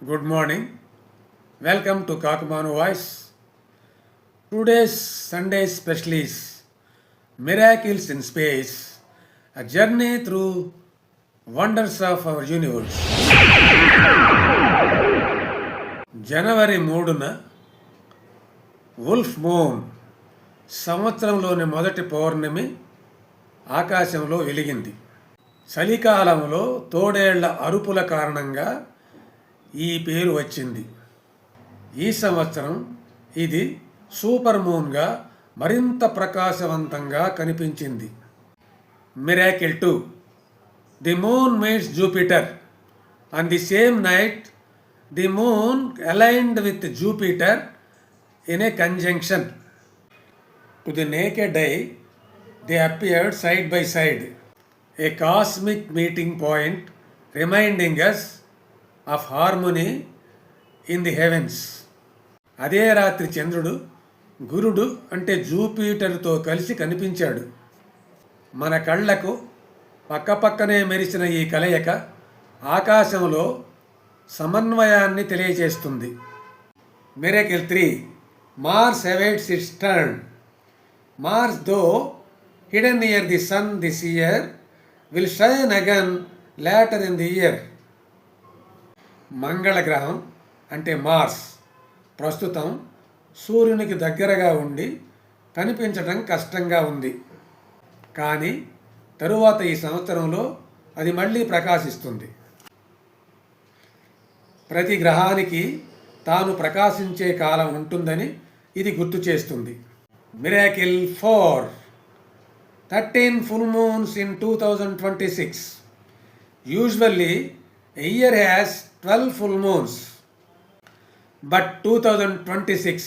Good morning. Welcome to Kakumanu Voice. Today's Sunday special is Miracles in Space, a journey through wonders of our universe. జనవరి 3న wolf moon సంవత్సరంలోని మొదటి పౌర్ణమి ఆకాశంలో వెలిగింది. చలికాలంలో తోడేళ్ల అరుపుల కారణంగా ఈ పేరు వచ్చింది. ఈ సంవత్సరం ఇది సూపర్ మూన్గా మరింత ప్రకాశవంతంగా కనిపించింది. Miracle 2. The moon meets Jupiter. On the same night the moon aligned with Jupiter in a conjunction. To the naked eye they appeared side by side, a cosmic meeting point reminding us of harmony in the heavens. అదే రాత్రి చంద్రుడు గురుడు అంటే జూపిటర్తో కలిసి కనిపించాడు. మన కళ్ళకు పక్కపక్కనే మెరిసిన ఈ కలయిక ఆకాశంలో సమన్వయాన్ని తెలియజేస్తుంది. Miracle 3. Mars awaits its turn. Mars, though hidden near the sun this year, will shine again later in the year. మంగళ గ్రహం అంటే మార్స్ ప్రస్తుతం సూర్యునికి దగ్గరగా ఉండి కనిపించడం కష్టంగా ఉంది. కానీ తరువాత ఈ సంవత్సరంలో అది మళ్ళీ ప్రకాశిస్తుంది. ప్రతి గ్రహానికి తాను ప్రకాశించే కాలం ఉంటుందని ఇది గుర్తు చేస్తుంది. Miracle 4. 13 full moons in 2026. Usually, a year has 12 full moons, but 2026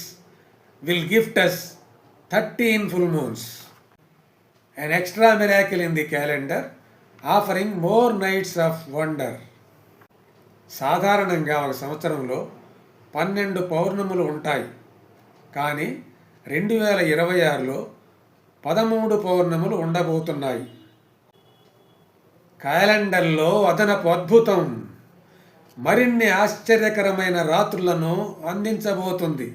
will gift us 13 full moons. An extra miracle in the calendar, offering more nights of wonder. సాధారణంగా ఒక సంవత్సరంలో 12 పౌర్ణములు ఉంటాయి. కానీ 2026లో 13 పౌర్ణములు ఉండబోతున్నాయి. క్యాలెండర్లో అదనపు అద్భుతం మరిన్ని ఆశ్చర్యకరమైన రాత్రులను అందించబోతుంది.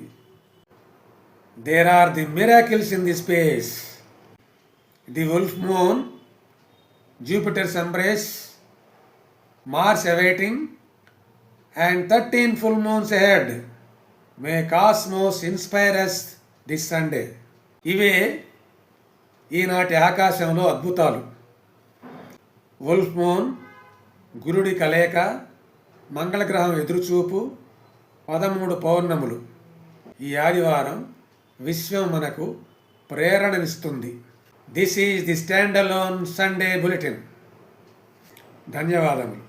There are the miracles in the space. The wolf moon, Jupiter's embrace, Mars awaiting and 13 full moons ahead. May cosmos inspire us this Sunday. ఇవే ఈనాటి ఆకాశంలో అద్భుతాలు. వుల్ఫ్ మూన్, గురుడి కలయిక, మంగళగ్రహం ఎదురుచూపు, 13 పౌర్ణములు. ఈ ఆదివారం విశ్వం మనకు ప్రేరణనిస్తుంది. This is the stand alone Sunday bulletin. ధన్యవాదములు.